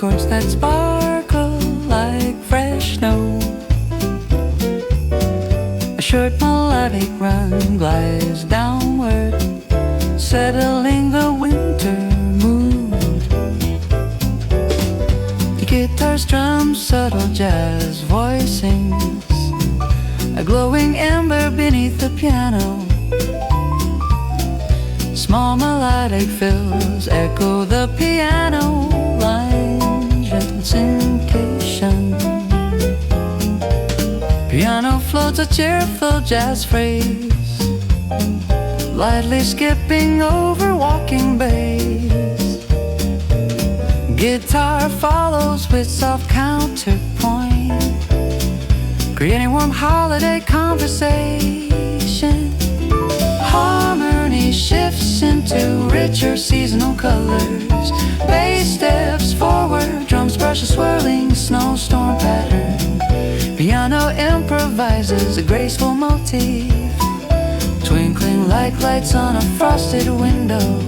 chords that sparkle like fresh snow. A short melodic run glides downward, settling the winter mood. The guitar strums subtle jazz voicings, a glowing ember beneath the piano. Small melodic fills echo the piano line, gentle syncation. Piano floats a cheerful jazz phrase, lightly skipping over walking bass. Guitar follows with soft counterpoint, creating warm holiday conversation. Harmony shifts into richer seasonal colors. Bass steps forward, drums brush a swirling snowstorm pattern. Piano improvises a graceful motif, twinkling like lights on a frosted window.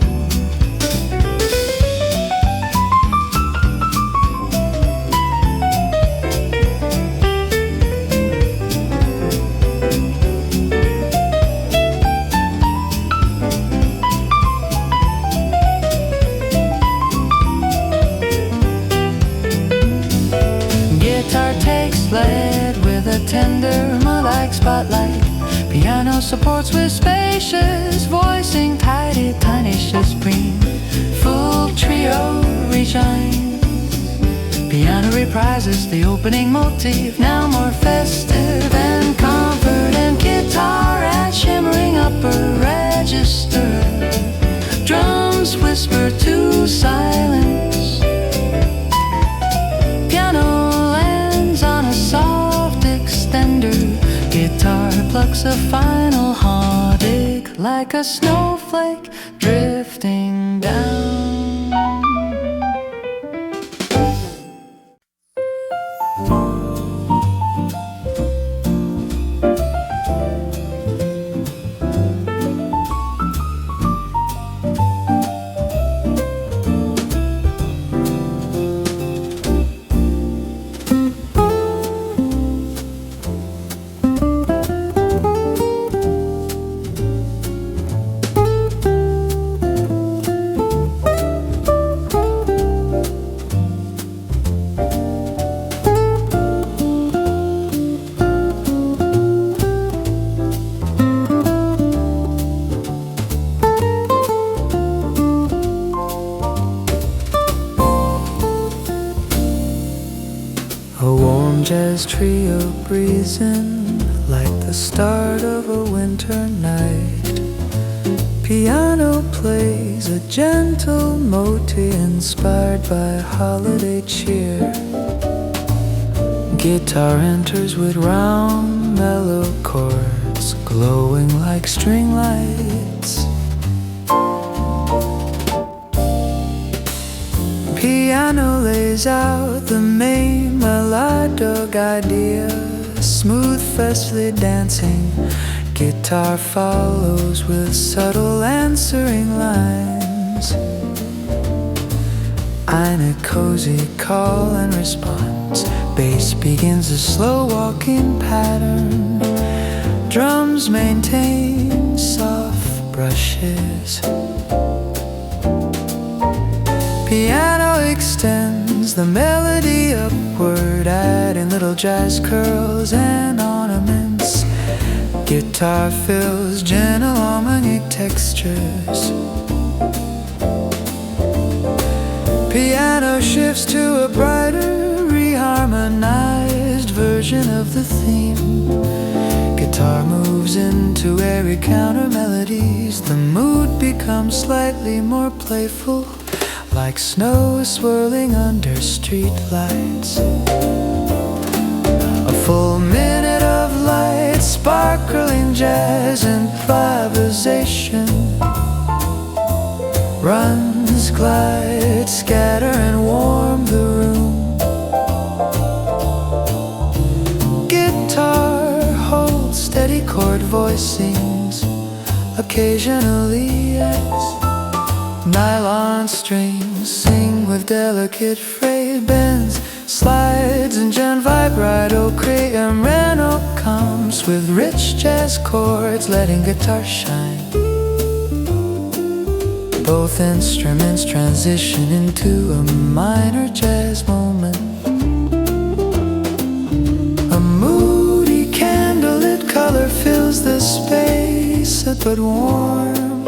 Guitar takes lead with a tender mood-like spotlight. Piano supports with spacious voicing, tidy, tiny, supreme. Full trio rejoins. Piano reprises the opening motif, now more festive and comfort. And guitar at shimmering upper register. Drums whisper to silence. Piano on a soft extender. Guitar plucks a final heartache like a snowflake drifting down. A warm jazz trio breezing like the start of a winter night. Piano plays a gentle motif inspired by holiday cheer. Guitar enters with round mellow chords glowing like string lights. Piano lays out the main melodic idea, smooth, freshly dancing. Guitar follows with subtle answering lines. Eine cozy call and response. Bass begins a slow walking pattern. Drums maintain soft brushes. Piano extends the melody upward, adding little jazz curls and ornaments. Guitar fills gentle harmonic textures. Piano shifts to a brighter, reharmonized version of the theme. Guitar moves into airy counter melodies. The mood becomes slightly more playful, like snow swirling under street lights. A full minute of light, sparkling jazz improvisation. Runs, glide, scatter and warm the room. Guitar holds steady chord voicings, occasionally yes. Nylon strings sing with delicate phrase. bends, slides, and gen vibrato. Cristiano comes with rich jazz chords, letting guitar shine. Both instruments transition into a minor jazz moment. A moody candlelit color fills the space, but warm.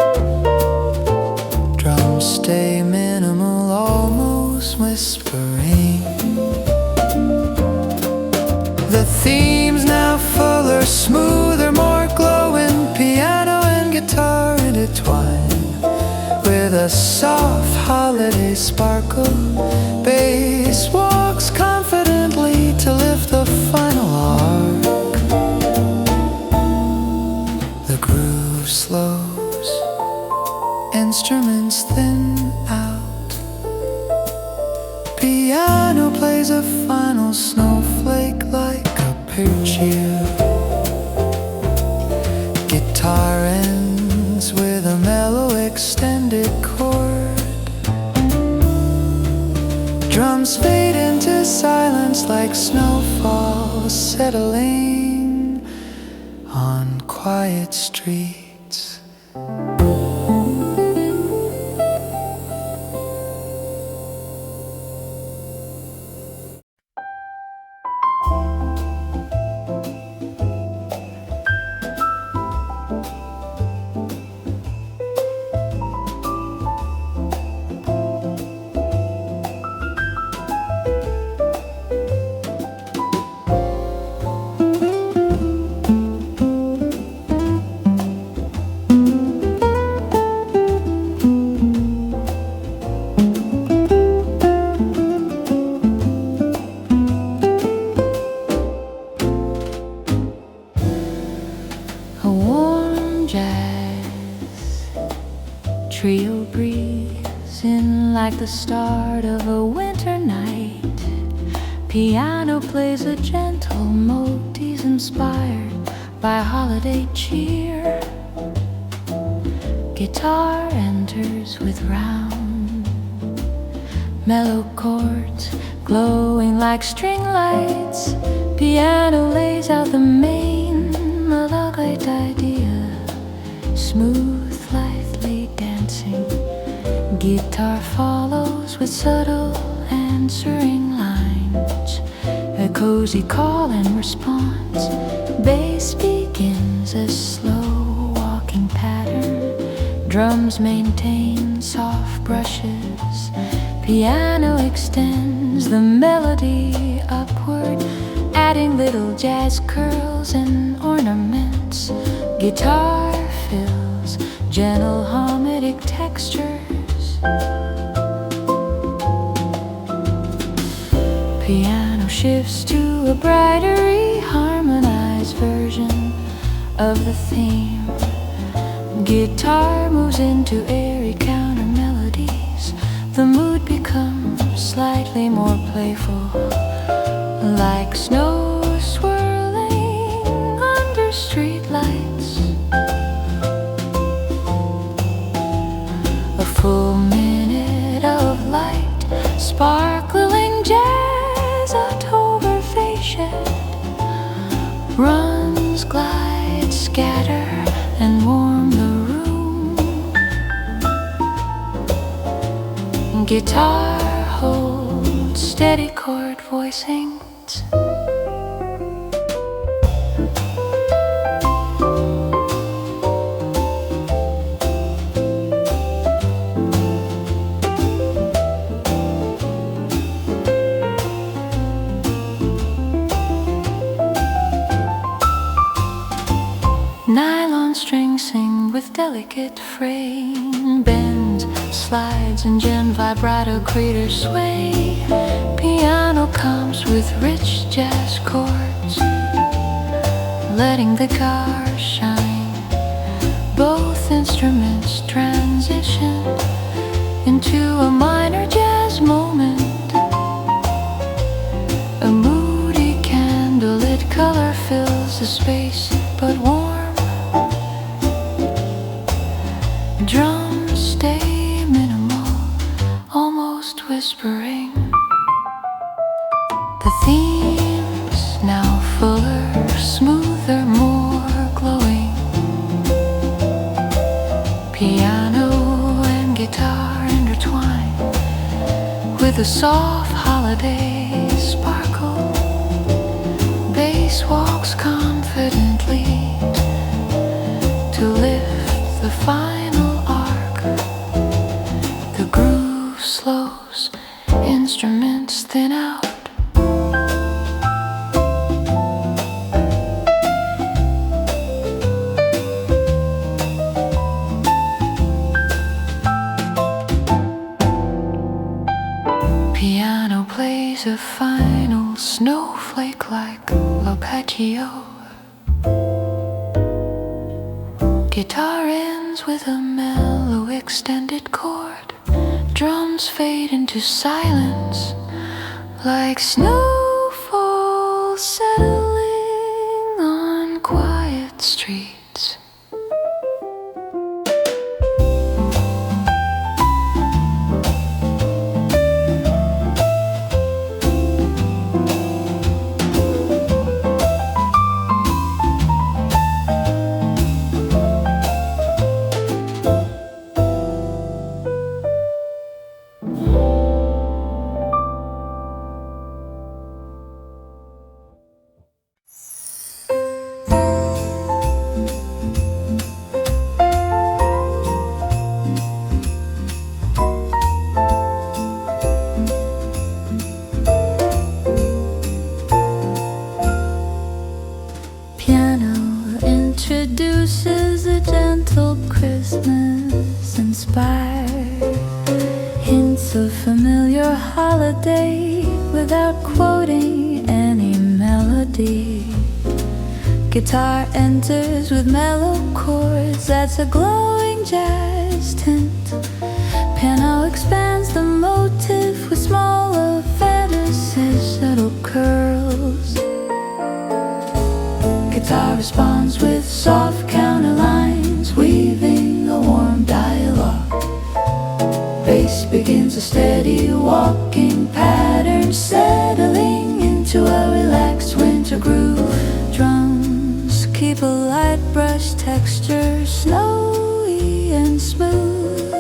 Drums stay minimal, almost whispering. The themes now fuller, smoother, more glowing. Piano and guitar intertwine with a soft holiday sparkle. Bass walks confidently to lift the final arc. The groove slows, instruments thin out. Piano plays a final snowflake like a arpeggio. Guitar ends with a mellow extended chord. Drums fade into silence like snowfall settling on quiet streets. A warm jazz trio breathes in like the start of a winter night. Piano plays a gentle motif inspired by holiday cheer. Guitar enters with round, mellow chords glowing like string lights. Piano lays out the main melodic idea, smooth, lightly dancing. Guitar follows with subtle answering lines, a cozy call and response. Bass begins a slow walking pattern. Drums maintain soft brushes. Piano extends the melody upward, adding little jazz curls and ornaments. Guitar fills gentle harmonic textures. Piano shifts to a brighter, harmonized version of the theme. Guitar moves into airy counter melodies. The mood becomes slightly more playful, like snow swirling under streetlights. A full minute of light, sparkling jazz, Oktoberfest. Runs, glide, scatter, and warm the room. Guitar holds steady chord voicings. Nylon strings sing with delicate frame, bends, slides, and gen vibrato craters sway. Piano comes with rich jazz chords, letting the guitar shine. Both instruments transition into a minor jazz moment. A moody candlelit color fills the space, but warm. Drums stay minimal, almost whispering. themes, now fuller, smoother, more glowing. Piano and guitar intertwine with a soft holiday sparkle. Bass walks confidently to lift the final arc. The groove slows, instruments thin out. Piano plays a final snowflake like l'arpeggio. Guitar ends with a mellow extended chord. Drums fade into silence like snowfall settling on quiet streets. Introduces a gentle Christmas inspired hints of familiar holiday without quoting any melody. Guitar enters with mellow chords, adds a glowing jazz tint. Piano expands the motif with smaller fantasies, subtle curls. Guitar responds with soft counterlines, weaving a warm dialogue. Bass begins a steady walking pattern, settling into a relaxed winter groove. Drums keep a light brush texture, snowy and smooth.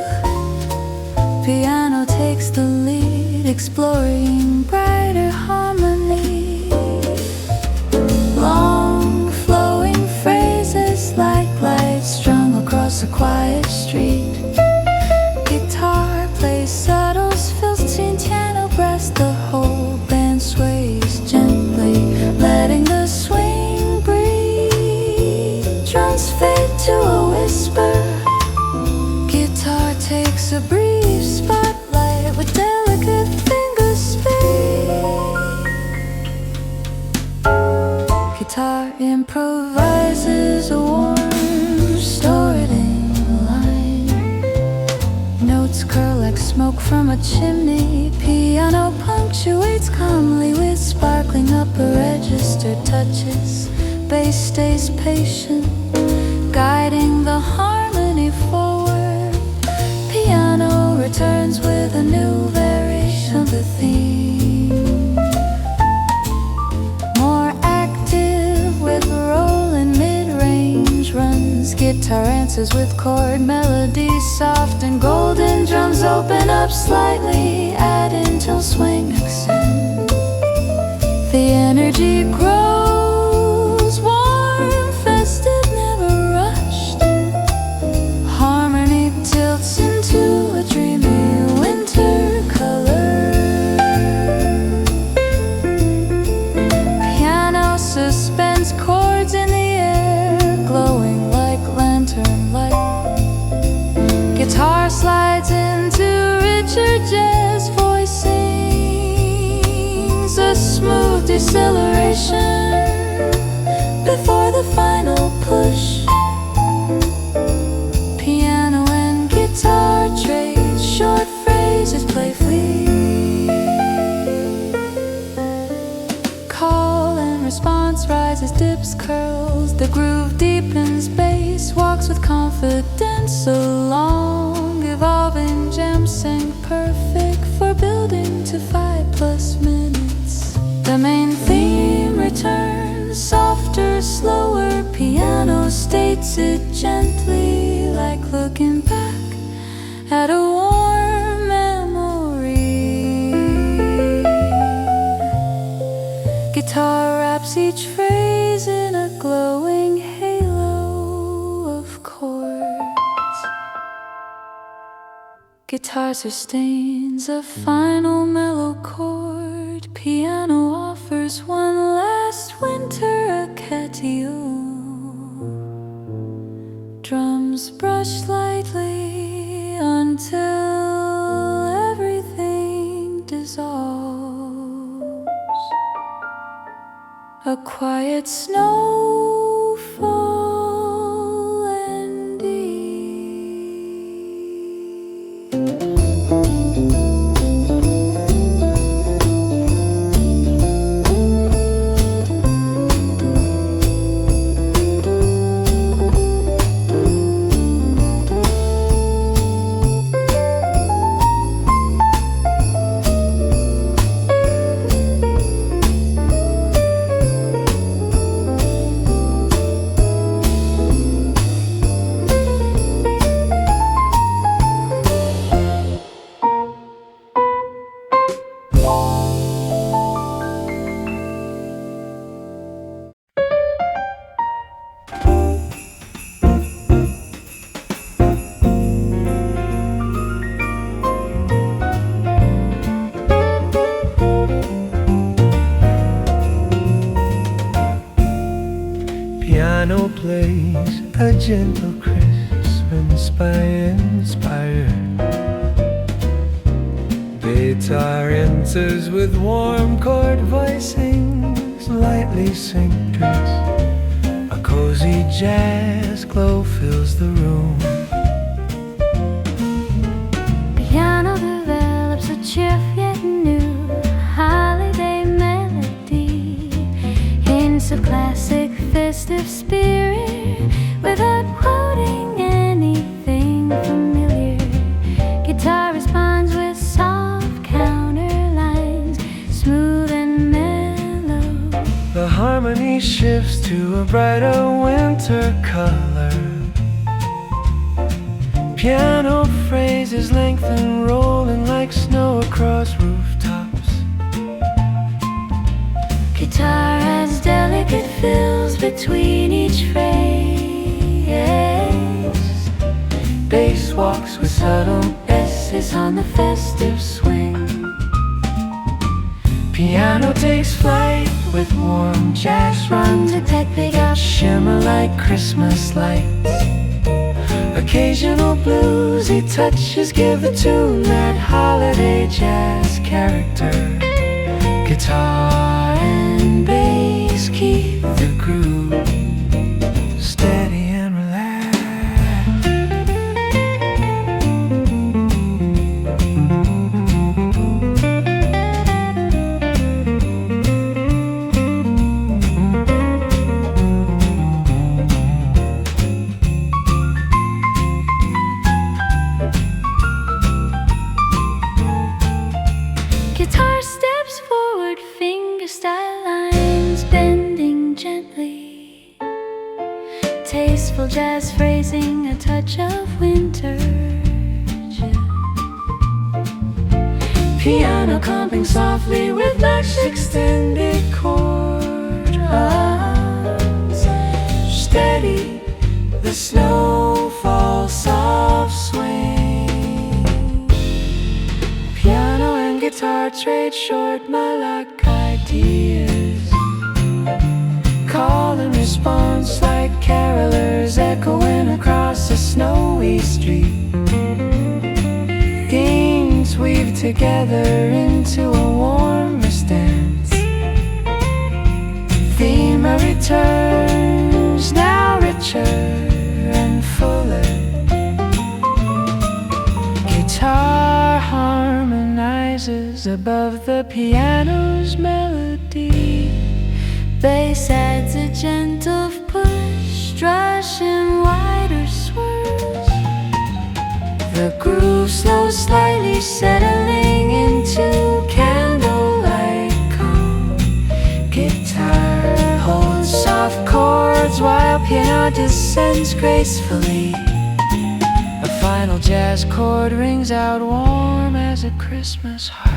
Piano takes the lead, exploring brighter harmony. Long flowing phrases like lights strung across a quiet street. Guitar plays subtles, fills piano breaths, the whole band sways gently, letting the swing breathe. Drums fade to a whisper. Guitar takes a brief spotlight with delicate finger speed. Guitar improvises a warm storytelling line. Notes curl like smoke from a chimney. Piano punctuates calmly with sparkling upper register touches. Bass stays patient, guiding the harmony forward. Piano returns with a new variation of the theme. More active with rolling mid-range runs. Guitar answers with chord melodies, soft and golden. Drums open up slightly, add until swing accent. The energy grows, warm, festive, never rushed. Harmony tilts into a dreamy winter color. Piano suspends chords in the air, glowing like lantern light. Guitar slides into richer jazz, voice sings a smooth deceleration before the final push. Piano and guitar trade short phrases playfully. Call and response rises, dips, curls. The groove deepens, bass walks with confidence along. Evolving gems sing perfect for building to 5+ minutes. The main theme returns, softer, slower. Piano states it gently, like looking back at a warm memory. Guitar wraps each phrase in a glowing halo of chords. Guitar sustains a final mellow chord. Piano offers one last winter acatio. Drums brush lightly until everything dissolves. A quiet snowfall ending. Piano plays a gentle Christmas by inspired. Guitar enters with warm chord voicings, lightly synced dress. A cozy jazz glow fills the room. Piano develops a cheerful yet new holiday melody, hints of classic festive spirit without quoting anything familiar. Guitar responds with soft counterlines, smooth and mellow. The harmony shifts to a brighter winter color. Piano phrases lengthen, rolling like snow across rooftops. Guitar has delicate fills between each phrase. Bass walks with subtle S's on the festive swing. Piano takes flight with warm jazz runs. A tech pick up Shimmer like Christmas lights. Occasional bluesy touches give the tune that holiday jazz character. Guitar and bass keep the groove steady and relaxed. Guitar steps forward, fingerstyle lines bending gently. Tasteful jazz phrasing, a touch of winter chill. Piano comping softly with lush extended chords. Steady, the snowfall soft swing. Piano and guitar trade short melodic ideas. Call and response like carolers echoing across a snowy street. Themes weave together into a warmer stance. Theme returns, now richer and fuller. Guitar harmonizes above the piano's melody. Bass adds a gentle push, drush in wider swirls. The groove slows slightly, settling into candlelight calm. guitar descends gracefully. A final jazz chord rings out warm as a Christmas heart.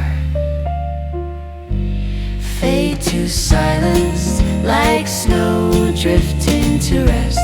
Fade to silence like snow drifting to rest.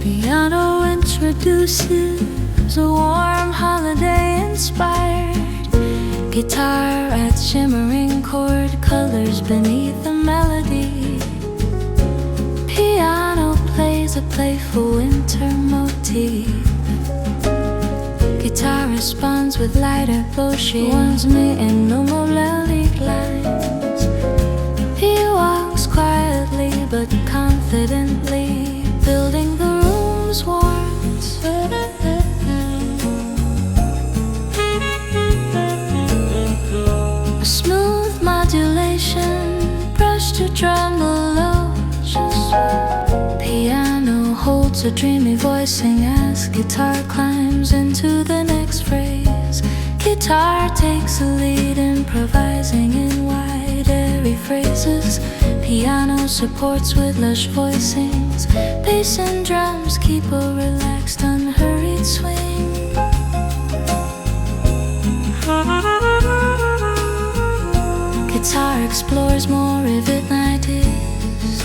Piano introduces a warm holiday-inspired guitar adds shimmering chord colors beneath the melody. Piano plays a playful winter motif. Guitar responds with lighter flow. She warms me in no melodic lines. He walks quietly but confidently, building the room's warmth. A smooth modulation, brush to tremolo. Piano holds a dreamy voicing as guitar climbs into the next phrase. Guitar takes a lead, improvising in wide, airy phrases. Piano supports with lush voicings. Bass and drums keep a relaxed, unhurried swing. Guitar explores more vivid ideas.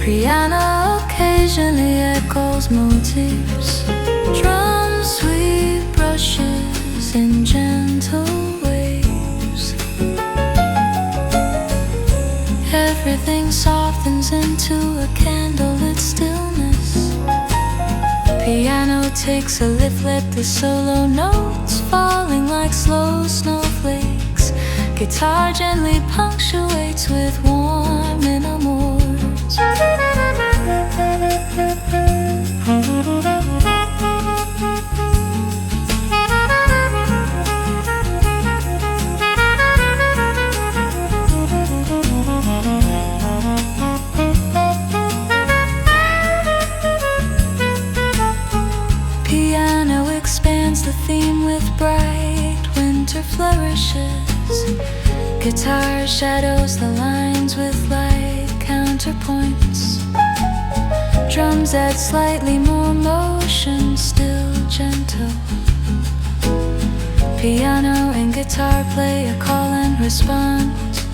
Piano occasionally echoes motifs. Drums sweep brushes in gentle waves. Everything softens into a candlelit stillness. Piano takes a lift, let the solo notes falling like slow snowflakes. Guitar gently punctuates with warm inner moors. Piano expands the theme with bright winter flourishes. Guitar shadows the lines with light counterpoints. Drums add slightly more motion, still gentle. Piano and guitar play a call and response.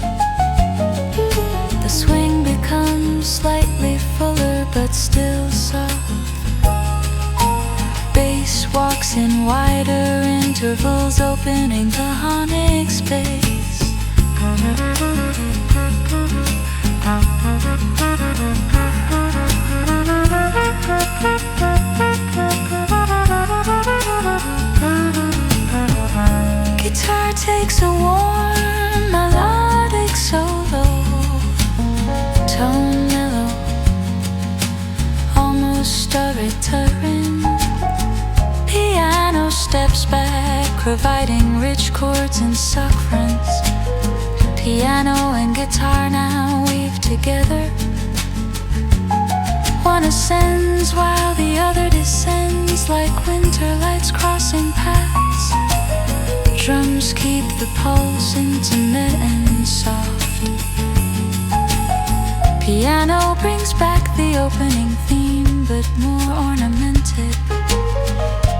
The swing becomes slightly fuller but still soft. Bass walks in wider intervals, opening the harmonic space. Guitar takes a warm melodic solo, tone mellow, almost a return. Piano steps back, providing rich chords and sock fronts. Piano and guitar now weave together. One ascends while the other descends, like winter lights crossing paths. Drums keep the pulse intimate and soft. Piano brings back the opening theme, but more ornamented.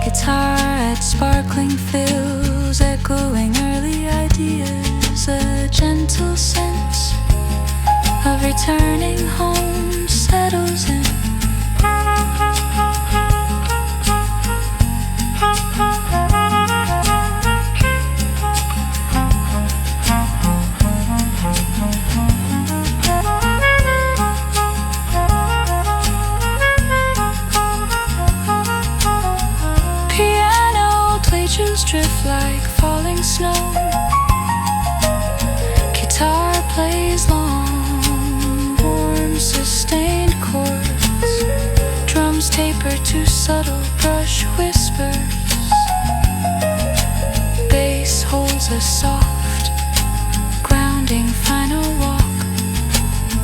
Guitar adds sparkling fills, echoing early ideas. A gentle sense of returning home settles in. drift like falling snow. Guitar plays long, warm, sustained chords. Drums taper to subtle brush whispers. Bass holds a soft, grounding final walk.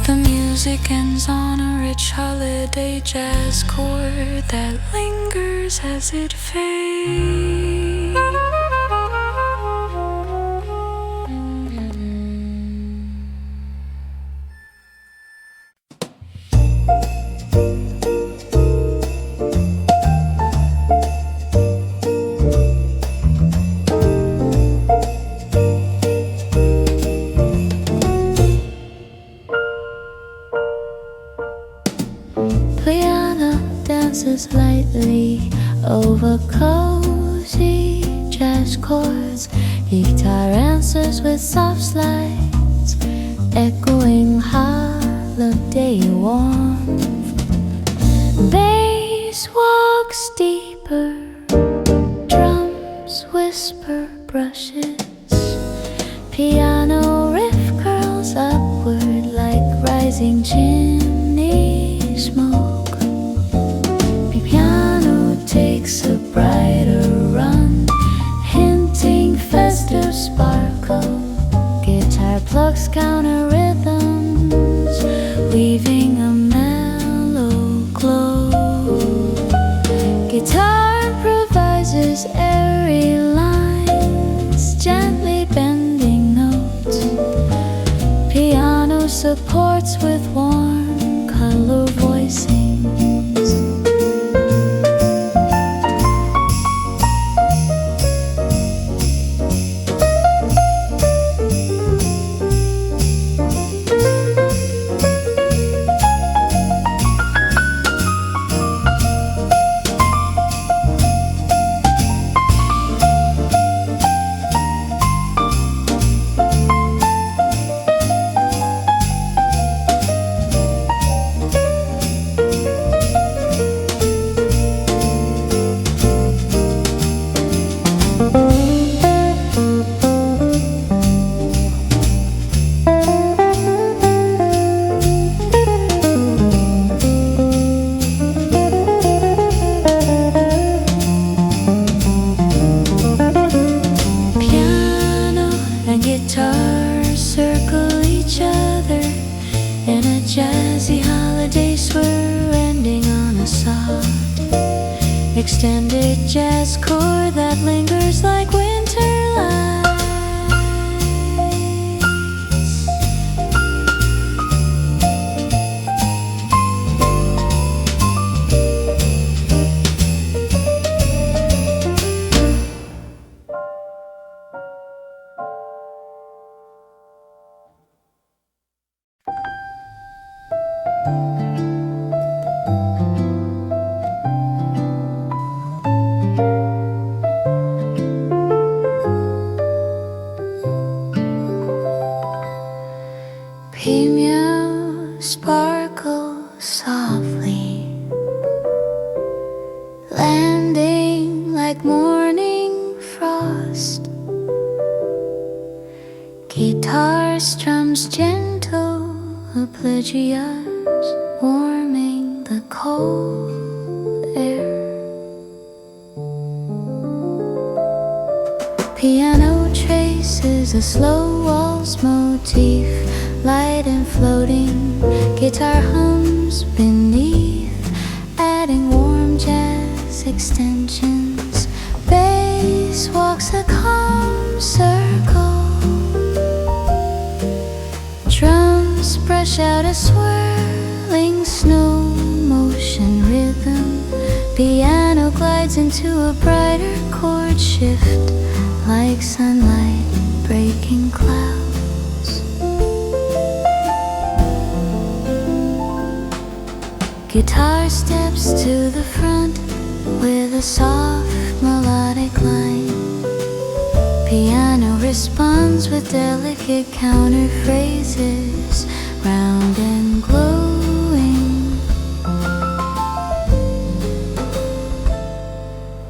The music ends on a rich holiday jazz chord that lingers as it fades. Piano dances lightly over cozy jazz chords. Guitar answers with soft slides, echoing holiday warmth. Bass walks deeper, drums whisper brushes. Piano riff curls upward like rising chimney smoke. Piano takes a brighter run, hinting festive sparkle. Guitar plucks counter rhythms, weaving a mellow glow. Guitar improvises airy lines, gently bending notes. Piano supports with warm color voicings. Guitars circle each other in a jazzy holiday swirl, ending on a soft, extended jazz chord that lingers like winter lights. Piano sparkles softly, landing like morning frost. Guitar strums gentle arpeggios, warming the cold air. Piano traces a slow waltz motif, light and floating. Guitar hums beneath, adding warm jazz extensions. Bass walks a calm circle, drums brush out a swirling snow motion rhythm. Piano glides into a brighter chord shift, like sunlight breaking clouds. Guitar steps to the front with a soft melodic line. Piano responds with delicate counter phrases, round and glowing.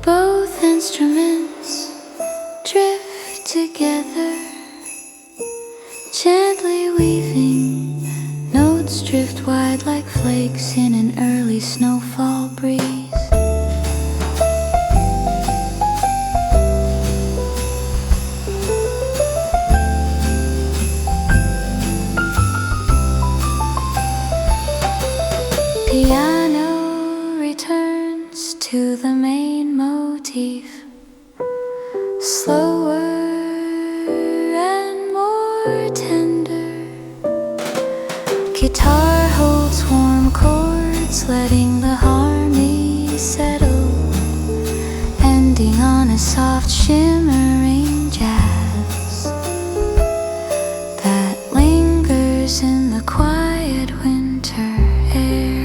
Both instruments hands drift wide like flakes in an early snowfall breeze. Piano returns to the main motif, slower and more tender. Guitar holds warm chords, letting the harmony settle, ending on a soft shimmering jazz that lingers in the quiet winter air.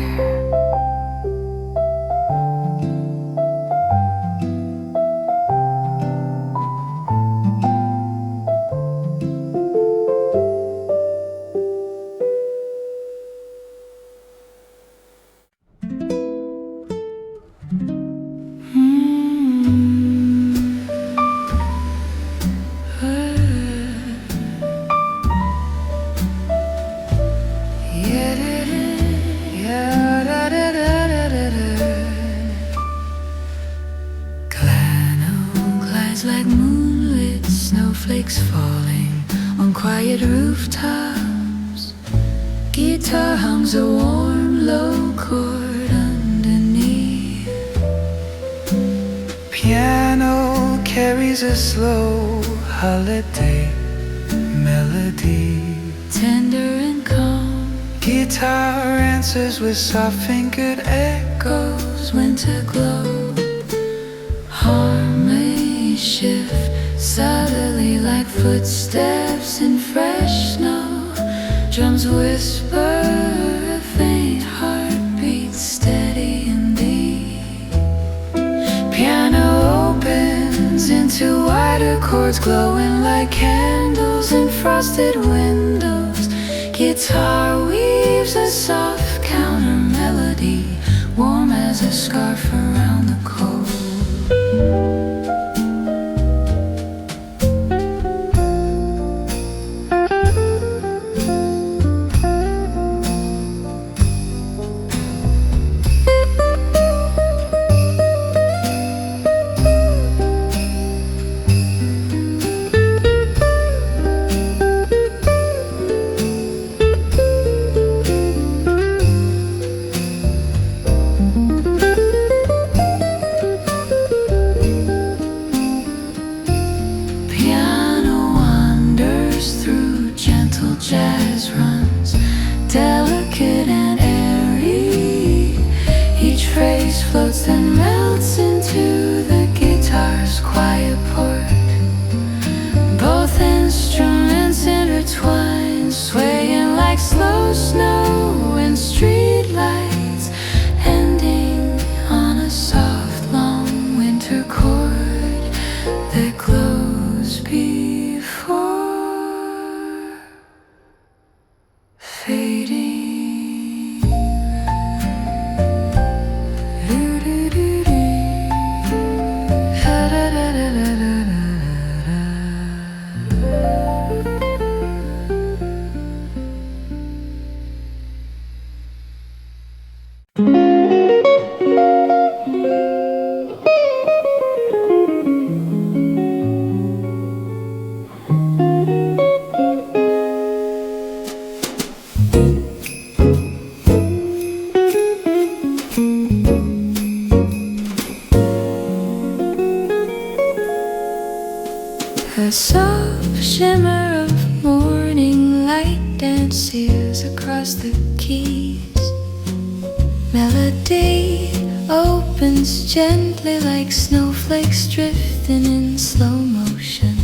Like moonlit snowflakes falling on quiet rooftops. Guitar hums a warm low chord underneath. Piano carries a slow holiday melody, Tender and calm, guitar answers with soft fingered echoes. goes winter glow. Harmony shift subtly like footsteps in fresh snow. Drums whisper a faint heartbeat, steady and deep. Piano opens into wider chords, glowing like candles in frosted windows. Guitar weaves a soft counter melody, warm as a scarf around the cold. Jazz runs, delicate and airy. Each phrase floats and melts into the guitar's quiet port. Both instruments intertwine, swaying like slow snow in street lights, ending on a soft, long winter chord that glows before fading. A soft shimmer of morning light dances across the keys. Melody opens gently like snowflakes drifting in slow motion.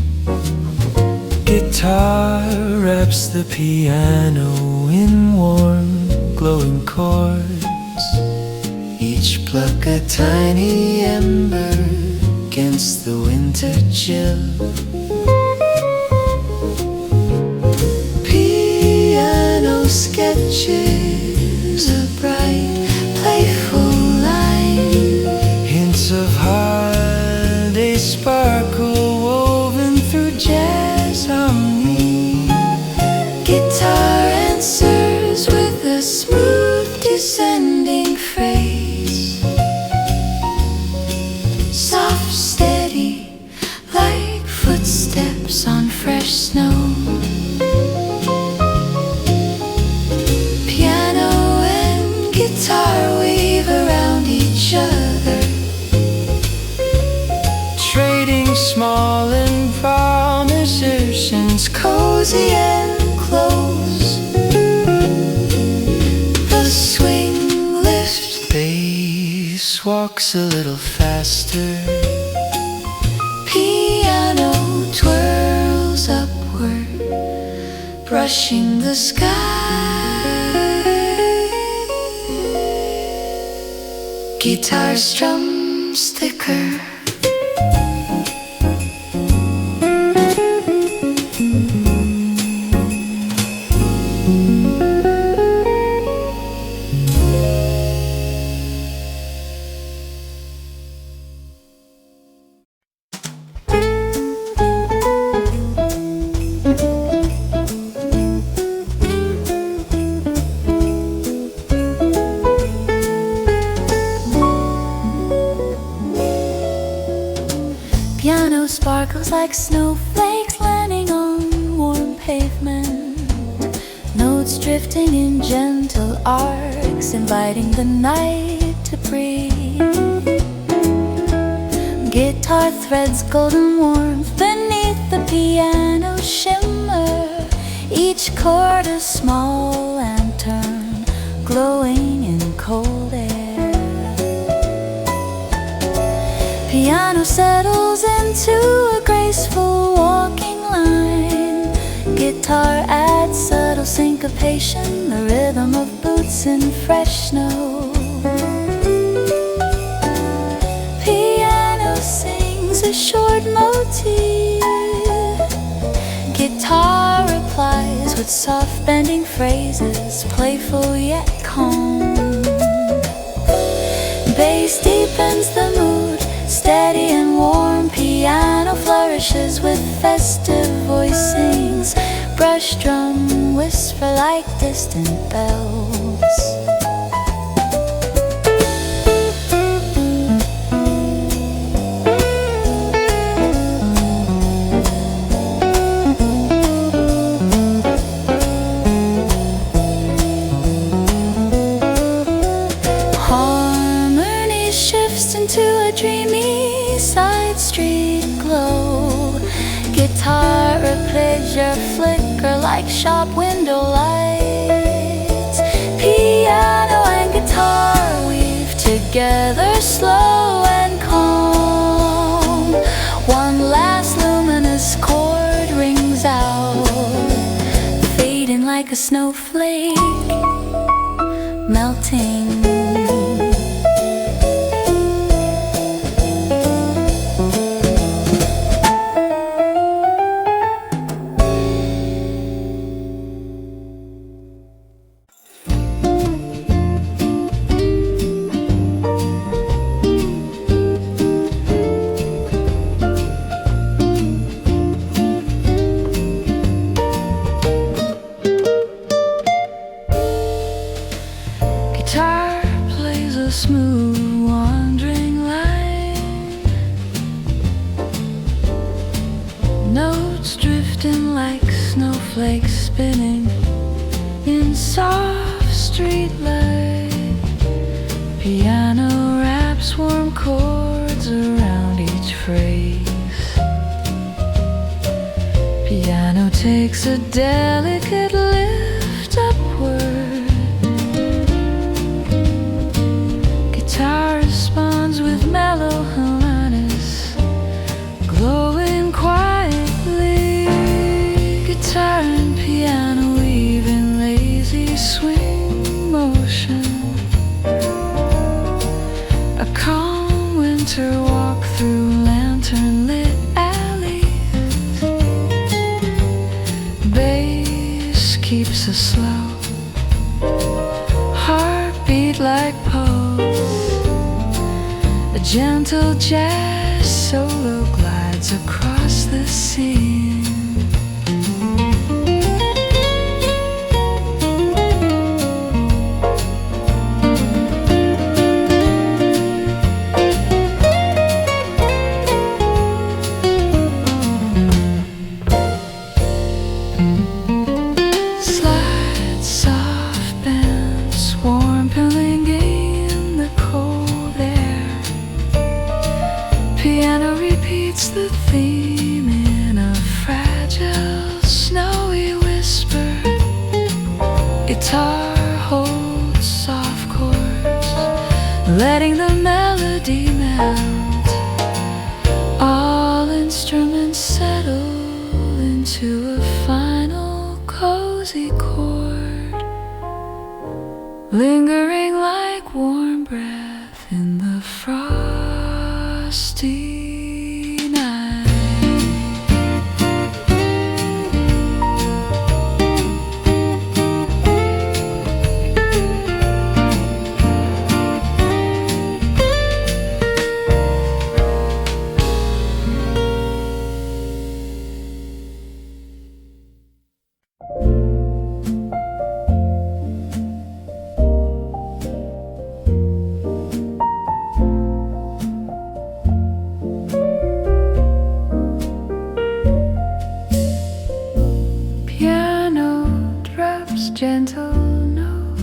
Guitar wraps the piano in warm, glowing chords. Each pluck a tiny ember against the winter chill. Piano sketches a bright, playful line. Hints of holiday sparkle woven through jazz harmony. Guitar answers with a cozy and close. The swing lifts, Bass walks a little faster. piano twirls upward, brushing the sky. Guitar strums thicker. Piano sparkles like snowflakes landing on warm pavement. Notes drifting in gentle arcs, inviting the night to breathe. Guitar threads golden warmth beneath the piano shimmer. Each chord a small lantern glowing in cold air. Piano settles into a graceful walking line. Guitar adds subtle syncopation, the rhythm of boots in fresh snow. Piano sings a short motif. Guitar replies with soft bending phrases, playful yet calm. Bass deepens the mood, steady and warm. Piano flourishes with festive voicings. Brush drum whisper like distant bells. Harmony shifts into a dreamy side street glow. Guitar replays your flicker like shop window lights. Piano and guitar weave together, slow and calm. One last luminous chord rings out, fading like a snowflake, melting. Guitar plays a smooth wandering line. Notes drifting like snowflakes spinning in soft street light. Piano wraps warm chords around each phrase. Piano takes a delicate lift upward. Guitar responds with mellow harmonies, glowing quietly. Guitar and piano weave in lazy swing motion. A calm winter walk through lantern-lit alleys. Bass keeps a slow heartbeat like pulse. A gentle jazz solo glides across the scene. Slide soft bends, warm pilling in the cold air. Piano repeats the theme in a fragile, snowy holds soft chords, letting the melody melt. All instruments settle into a final cozy chord, lingering like warm breath in the frosty night. Gentle note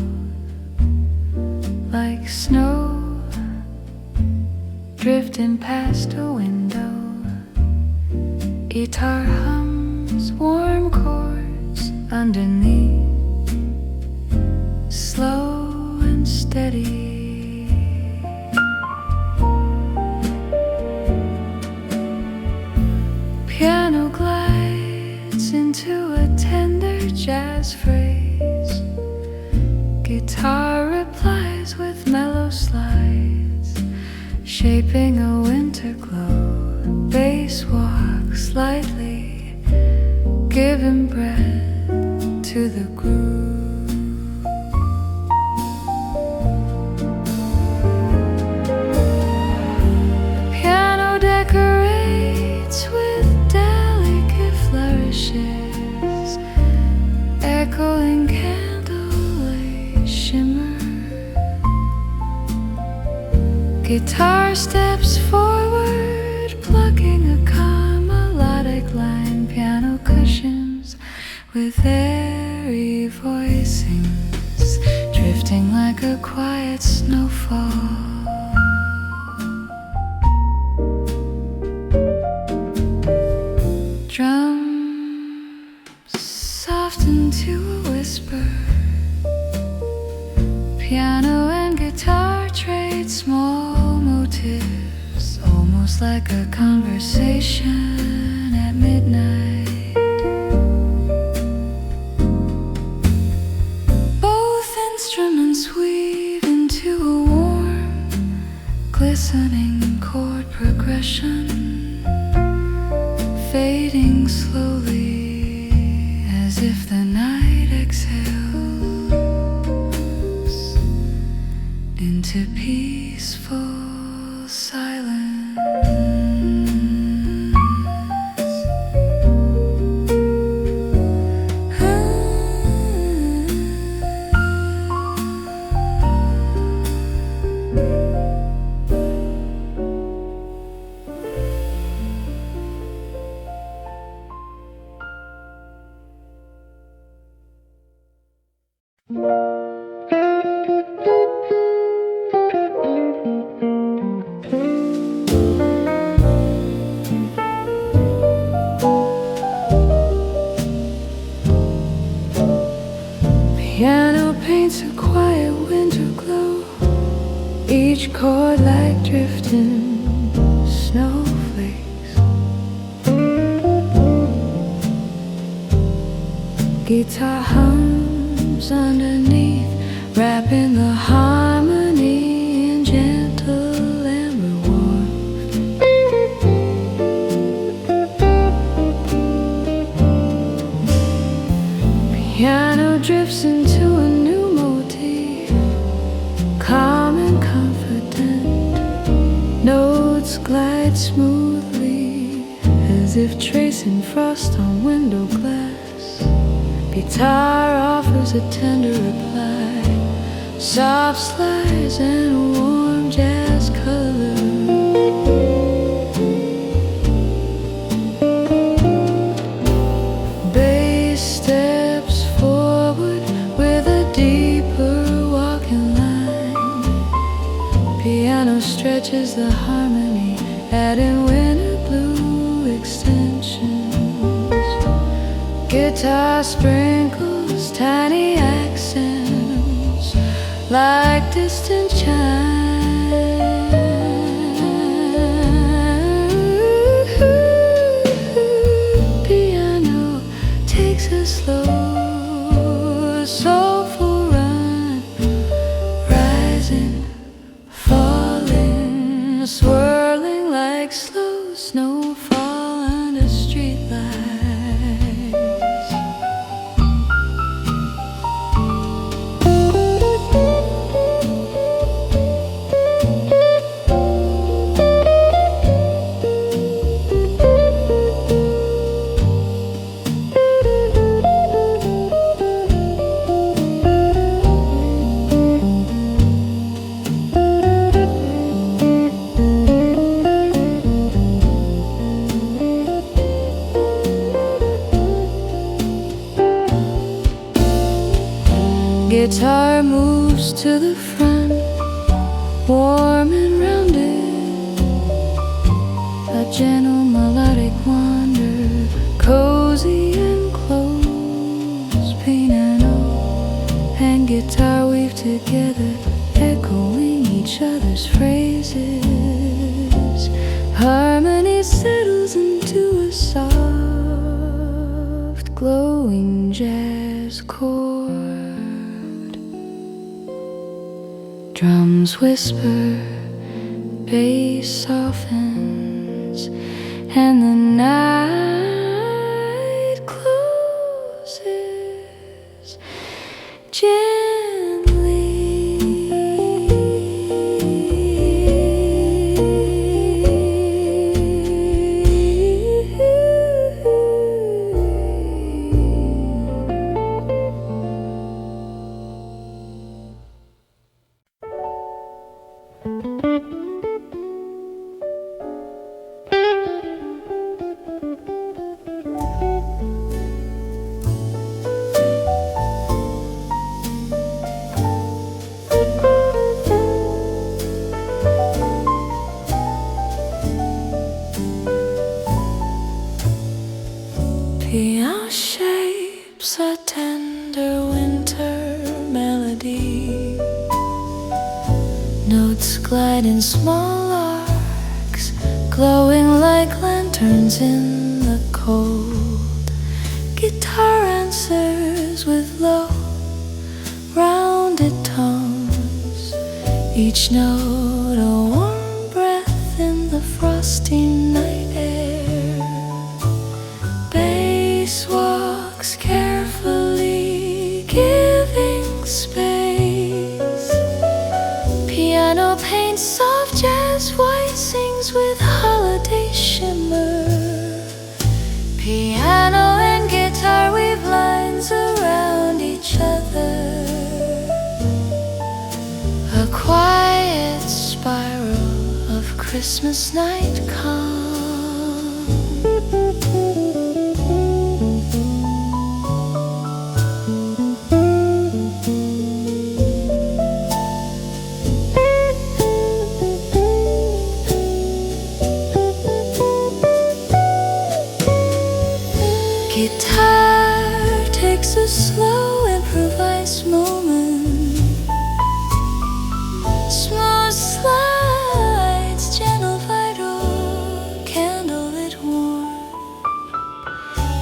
like snow drifting past a window. Guitar hums warm chords underneath, slow and steady. Piano glides into a tender jazz phrase. Guitar replies with mellow slides, shaping a winter glow. Bass walks lightly, giving breath to the groove. Piano decorates with delicate flourishes, echoing shimmer. Guitar steps forward, plucking a calm melodic line. Piano cushions with airy voicings, drifting like a quiet snowfall. Drums soften to a whisper. Piano and guitar trade small motives, almost like a conversation at midnight. Both instruments weave into a warm, glistening chord progression, fading slowly as if the night exhales into peaceful silence. Piano paints a quiet winter glow, each chord like drifting snowflakes. Guitar hums underneath, wrapping the harmony in gentle amber warmth. Piano drifts into a new motif, calm and confident. Notes glide smoothly, as if tracing frost on window glass. Guitar offers a tender reply, soft slides and a warm jazz color. Bass steps forward with a deeper walking line. Piano stretches the harmony, adding winter blue extensions. Guitar sprinkles tiny accents, like distant chimes. Piano takes a slow, soulful run, rising, falling, swirling like slow snowfall under streetlights. Guitar moves to the front, warm and rounded, a gentle melodic wonder, cozy and close. Piano and guitar weave together, echoing each other's phrases. Harmony settles into a soft, glowing jazz chord. Drums whisper, bass softens, and the night closes gently. Piano shapes a tender winter melody. Notes glide in small arcs, glowing like lanterns in the cold. Guitar answers with low, rounded tones, each note a warm breath in the frosty night air. Bass walks carefully, giving space. Piano paints soft jazz white, sings with holiday shimmer. Piano and guitar weave lines around each other, a quiet spiral of Christmas night calm. Guitar takes a slow, improvised moment. Smooth slides, gentle vital, candlelit warmth.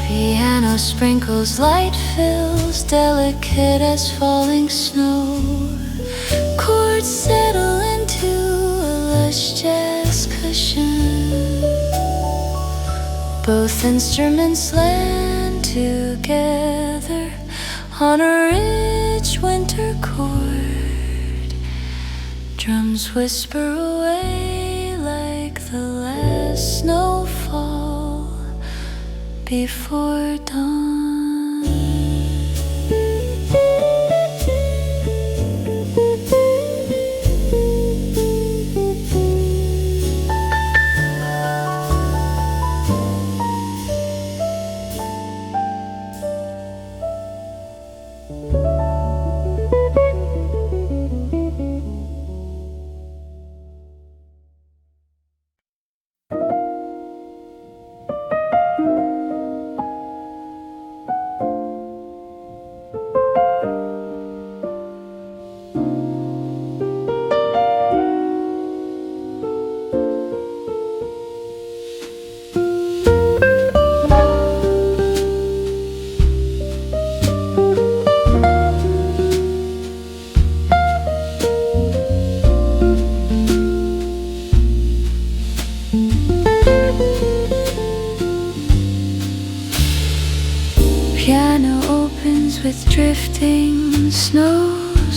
Piano sprinkles, light fills, delicate as falling snow. Chords settle into a lush jazz cushion. Both instruments land together on a rich winter chord. Drums whisper away like the last snowfall before dawn.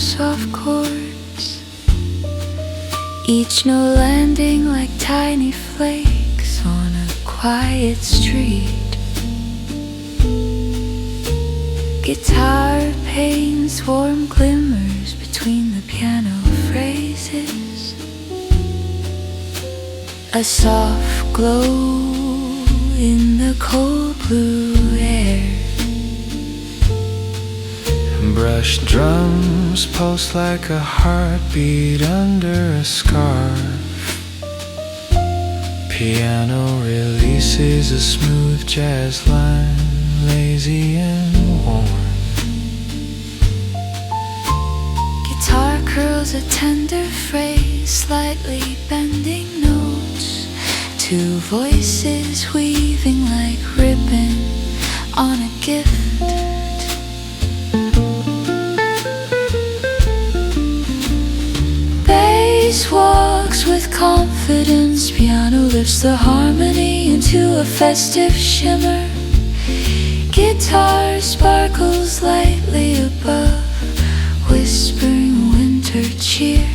soft chords, each note landing like tiny flakes on a quiet street. Guitar paints warm glimmers between the piano phrases, a soft glow in the cold blue air. Brushed drums pulse like a heartbeat under a scarf. Piano releases a smooth jazz line, lazy and warm. Guitar curls a tender phrase, slightly bending notes, two voices weaving like ribbon on a gift. Bass walks with confidence, piano lifts the harmony into a festive shimmer. Guitar sparkles lightly above, whispering winter cheer.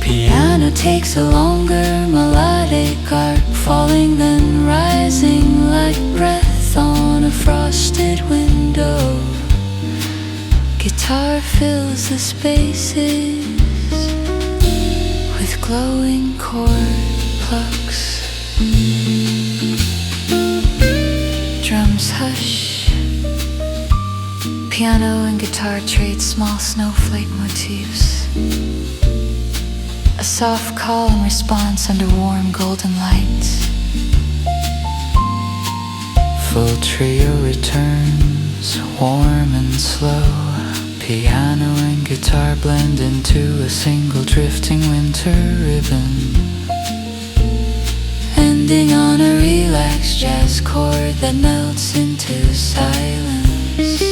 Piano takes a longer melodic arc, falling then rising like breath on a frosted window. Guitar fills the spaces with glowing chord plucks. Drums hush, piano and guitar trade small snowflake motifs. A soft call and response under warm golden lights. Full trio returns, warm and slow. Piano and guitar blend into a single drifting winter ribbon, Ending on a relaxed jazz chord that melts into silence.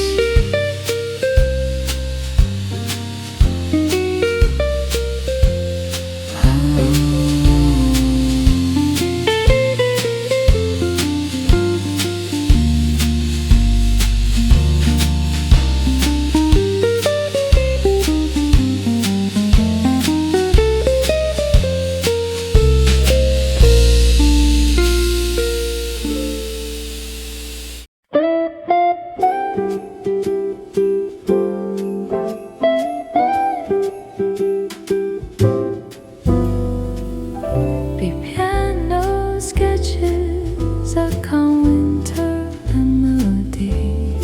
Piano sketches a calm winter and moody,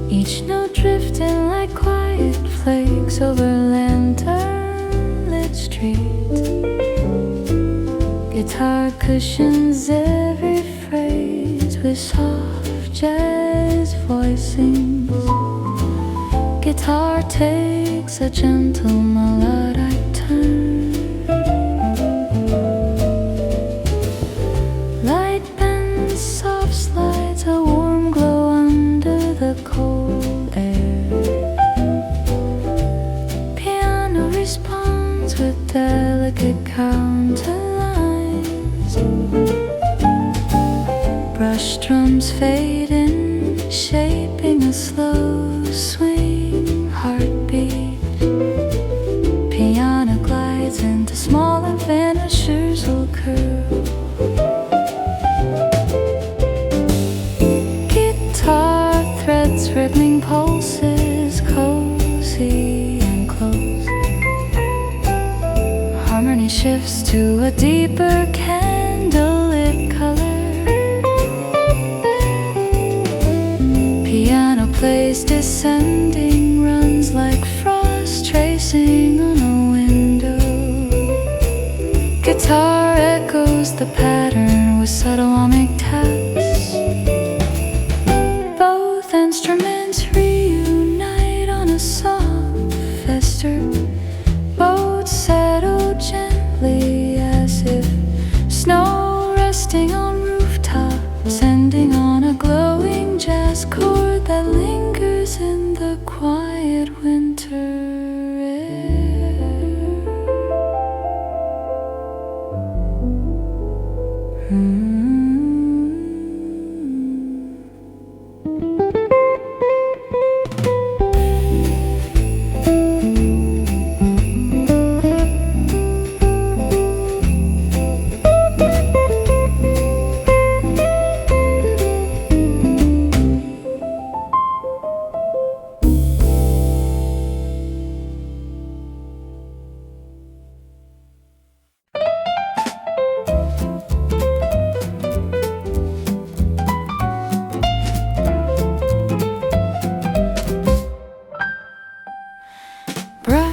each note drifting like quiet flakes over lantern-lit street. Guitar cushions every phrase with soft jazz voicings. Guitar takes a gentle melodic turn. Light bends, soft slides, a warm glow under the cold air. Piano responds with delicate counterlines. Brush drums fade in, shaping a slow swing heartbeat. Piano glides into smaller finishers will curl. Guitar threads rippling pulses, cozy and close. Harmony shifts to a deeper candlelit color. Piano plays descending, runs like frost tracing on a window. Guitar echoes the pattern with subtle omic taps. Both instruments reunite on a soft fester. Both settle gently as if snow resting on rooftops, ending on a glowing jazz chord that lingers in the quiet winter air.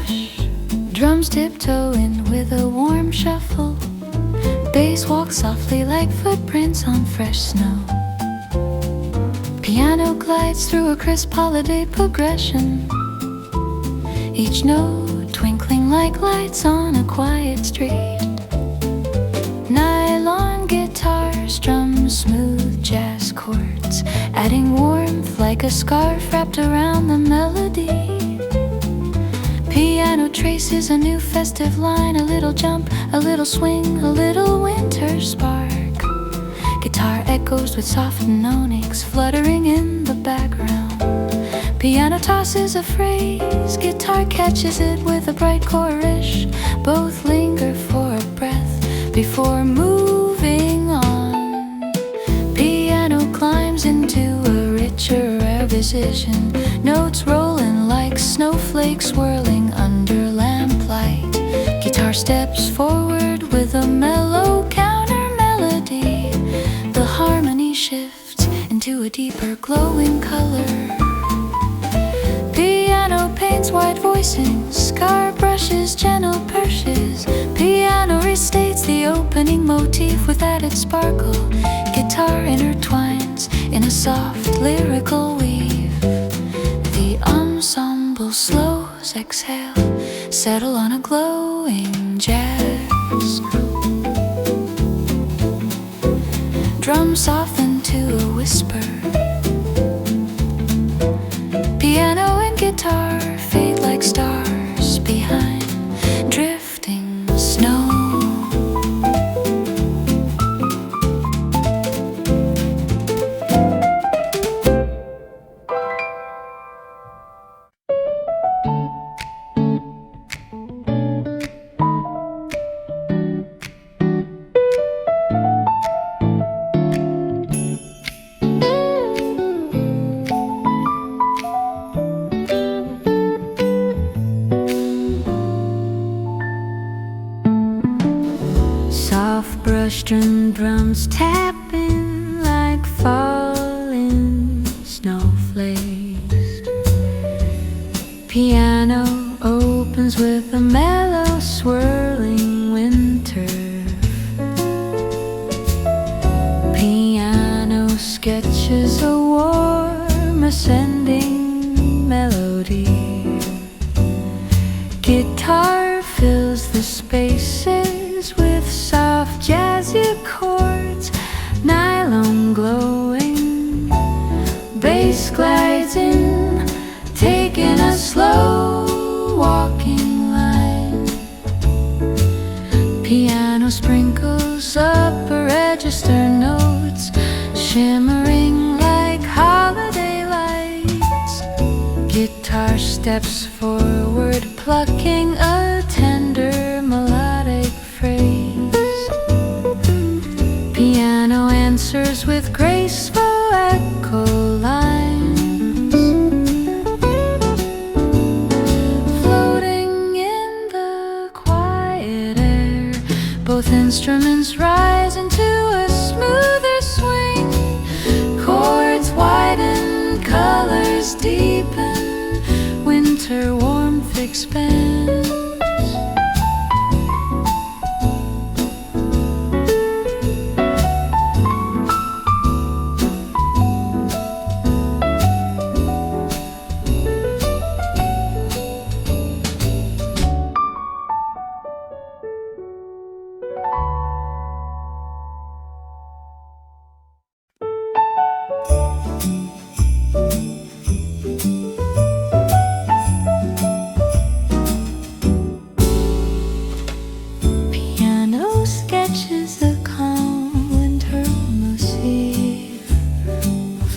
rush. Drums tiptoe in with a warm shuffle. Bass walks softly like footprints on fresh snow. Piano glides through a crisp holiday progression, each note twinkling like lights on a quiet street. Nylon guitar strums smooth jazz chords, adding warmth like a scarf wrapped around the melody. Piano traces a new festive line, a little jump, a little swing, a little winter spark. Guitar echoes with soft onyx fluttering in the background. Piano tosses a phrase, guitar catches it with a bright chorus. Both linger for a breath before moving on. Piano climbs into a richer, rare precision, notes rolling like snowflakes swirling under lamplight. Guitar steps forward with a mellow counter melody. The harmony shifts into a deeper glowing color. Piano paints white voicing, scar brushes, gentle perches. Piano restates the opening motif with added sparkle. Guitar intertwines in a soft lyrical weave. The ensemble slows, exhale, settle on a glowing jazz. Drums soften to a whisper. Piano and guitar fade like stars behind drifting snow. Brush-string drums tapping like falling snowflakes. Piano opens with a mellow swirling winter. Piano sketches a warm ascending melody. Guitar fills the spaces with soft jazzy chords, nylon glowing. Bass glides in, taking a slow walking line. Piano sprinkles upper register notes, shimmering like holiday lights. Guitar steps forward, plucking a tender melodic phrase. Piano answers with graceful echo lines. Floating in the quiet air, both instruments rise into a smoother swing. Chords widen, colors deepen, winter warmth expands.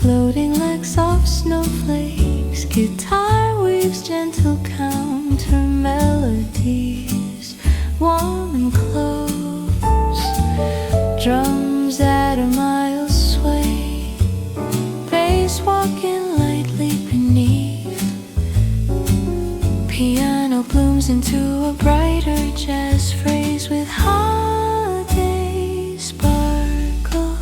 Floating like soft snowflakes, guitar weaves gentle counter melodies, warm and close. Drums at a mile sway, bass walking lightly beneath. Piano blooms into a brighter jazz phrase with holiday sparkle.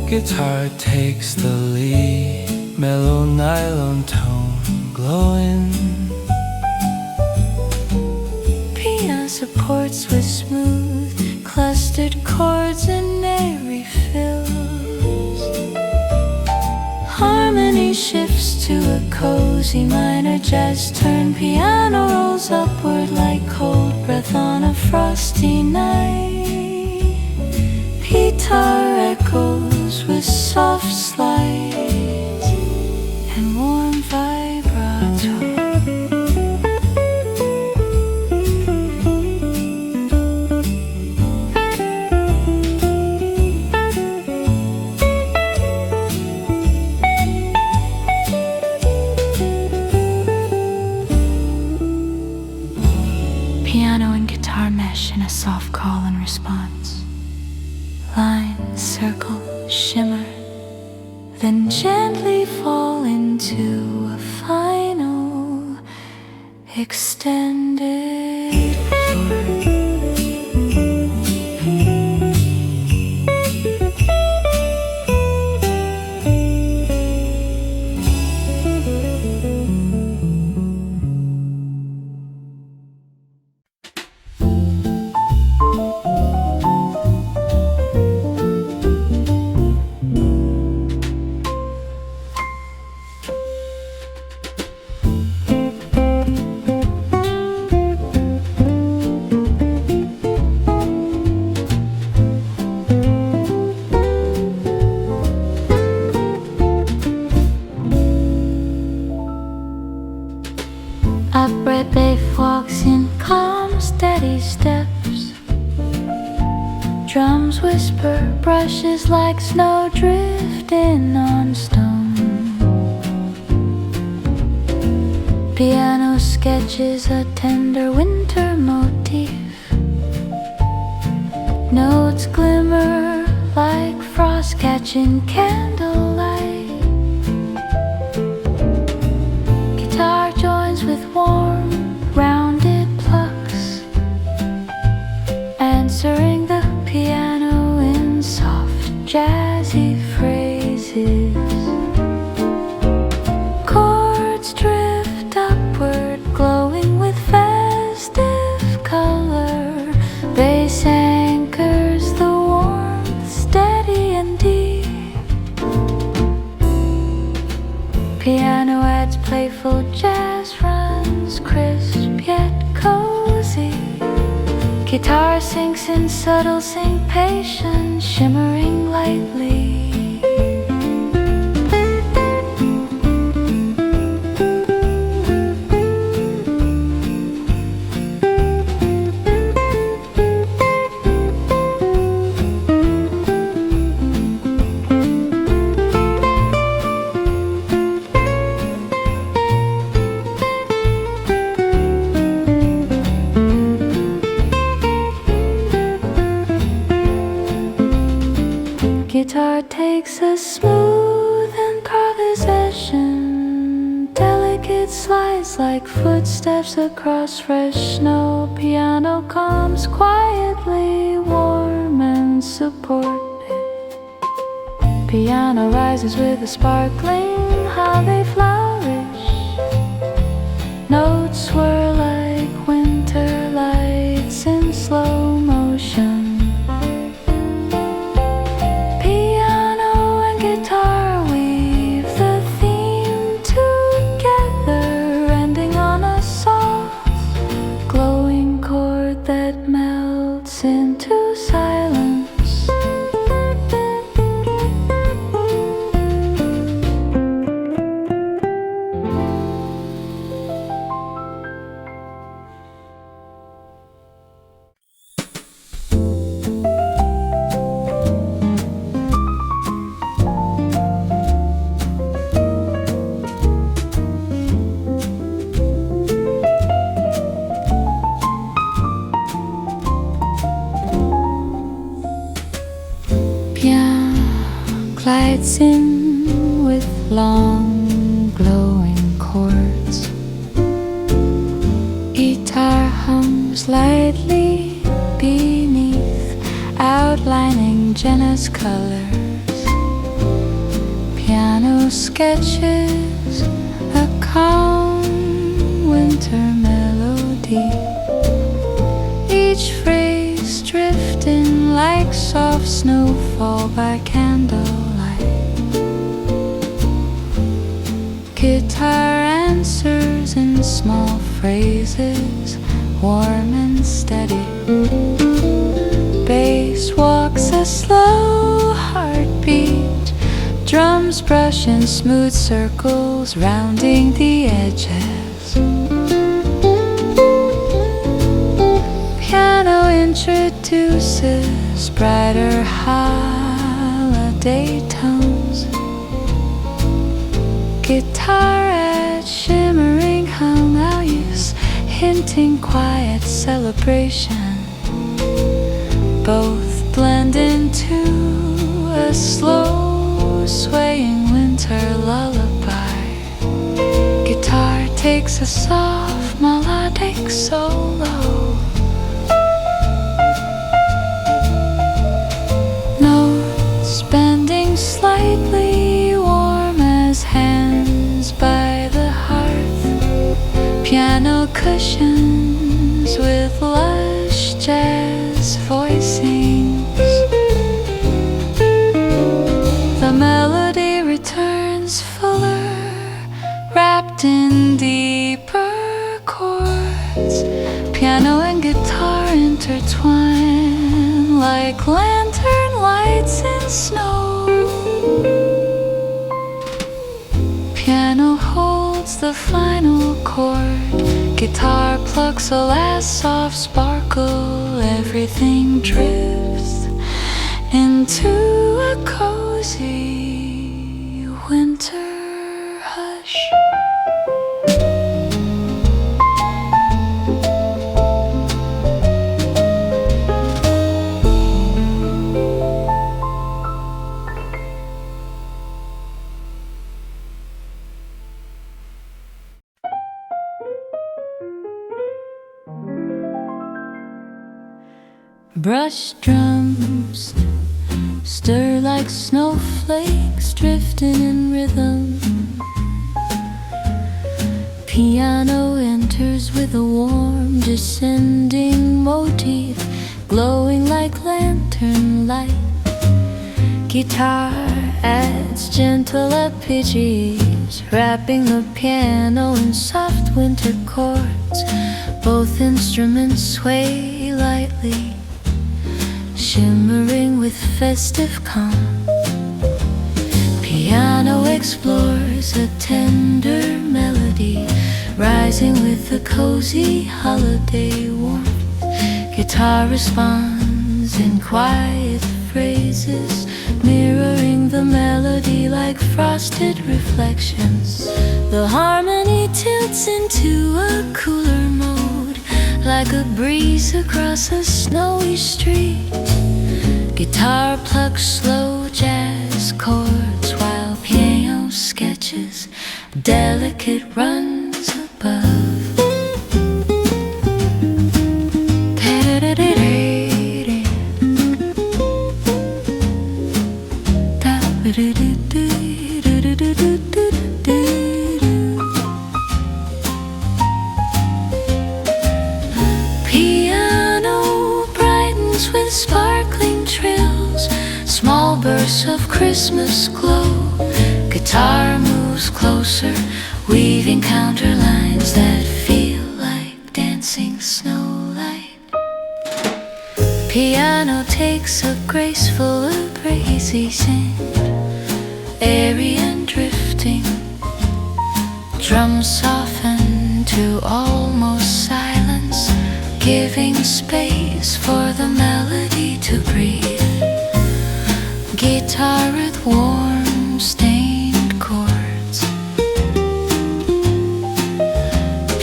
Guitar takes the lead, mellow nylon tone glowing. supports with smooth, clustered chords and airy fills. Harmony shifts to a cozy minor jazz turn. Piano rolls upward like cold breath on a frosty night. Guitar echoes with soft slides and warm vibrato. Piano and guitar mesh in a soft call and response. Lines circle, shimmer, then gently fall into a final extended chord. Upright bass walks in calm, steady steps. Drums whisper, brushes like snow drifting on stone. Piano sketches a tender winter motif. Notes glimmer like frost catching candlelight. Guitar joins with warm, rounded plucks, answering the piano in soft, jazzy phrases. Chords drift upward, glowing with festive color. Bass anchors the warmth, steady and deep. Piano adds playful jazz runs, crisp yet cozy. Guitar sinks in subtle syncopation, shimmering lightly. Guitar takes a smooth improvisation. Delicate slides like footsteps across fresh snow. Piano calms quietly, warm and supportive. Piano rises with a sparkling, how they flourish. Notes swirl like winter lights in slow motion. Into silence. Glides in with long glowing chords. Guitar hums lightly beneath, outlining Jenna's colors. Piano sketches a calm winter melody. Each soft snowfall by candlelight. Guitar answers in small phrases, warm and steady. Bass walks a slow heartbeat, drums brush in smooth circles, rounding the edges. Piano introduces brighter holiday tones. Guitar adds shimmering hum values, hinting quiet celebration. Both blend into a slow, swaying winter lullaby. Guitar takes a soft, melodic solo. Notes bending slightly, warm as hands by the hearth. Piano cushions with lush jazz voicings. The melody returns fuller, wrapped in deeper chords. Piano and guitar intertwine like lantern lights in snow. Piano holds the final chord. Guitar plucks a last soft sparkle. Everything drifts into a cozy winter hush. Brush drums stir like snowflakes drifting in rhythm. Piano enters with a warm descending motif, glowing like lantern light. Guitar adds gentle arpeggios, wrapping the piano in soft winter chords. Both instruments sway lightly, shimmering with festive calm. Piano explores a tender melody, rising with a cozy holiday warmth. Guitar responds in quiet phrases, mirroring the melody like frosted reflections. The harmony tilts into a cooler mode, like a breeze across a snowy street. Guitar plucks slow jazz chords, while piano sketches delicate runs above. Piano brightens with sparkling trills, small bursts of Christmas glow. Guitar moves closer, weaving counterlines that feel like dancing snowlight. Piano takes a graceful, breezy scent, airy and drifting. Drums soften to almost silence, giving space for the melody to breathe. Guitar with warm, stained chords.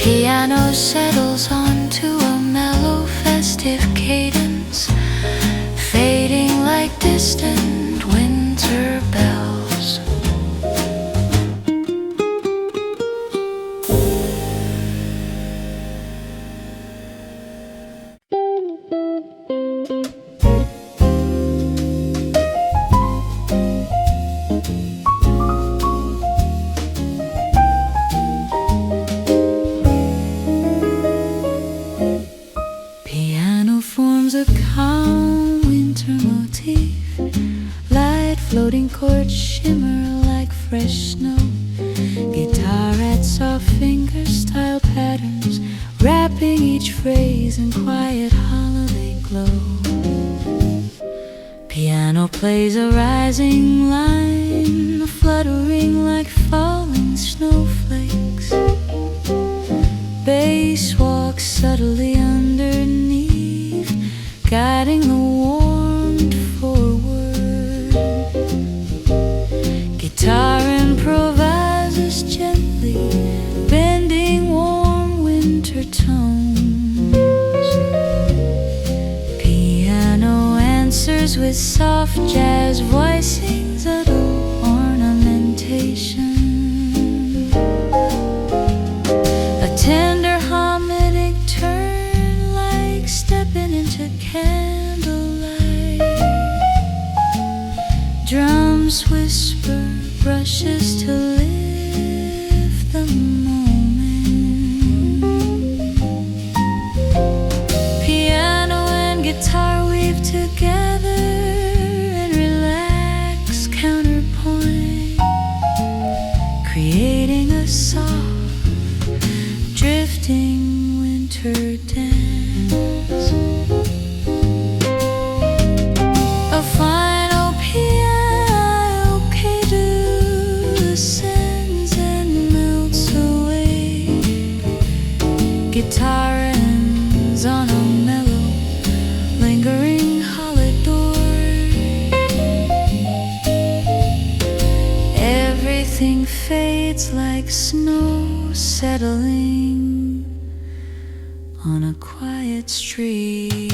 Piano settles onto a mellow, festive cadence, fading like distant winter bells. Piano wrapping each phrase in quiet holiday glow. Piano plays a rising line, fluttering like falling snowflakes. Bass walks subtly underneath, guiding the warmth forward. Guitar improvises gently, bending warm winter tones. Piano answers with soft jazz voicing, subtle ornamentation. A tender harmonic turn, like stepping into candlelight. Drums whisper, brushes to lift the moment. Piano and guitar weave together and relax counterpoint, creating a soft, drifting winter dance. A final piano cadeau ascends and melts away. Guitar ends on a mellow, lingering holiday. Everything fades like snow settling on a quiet street.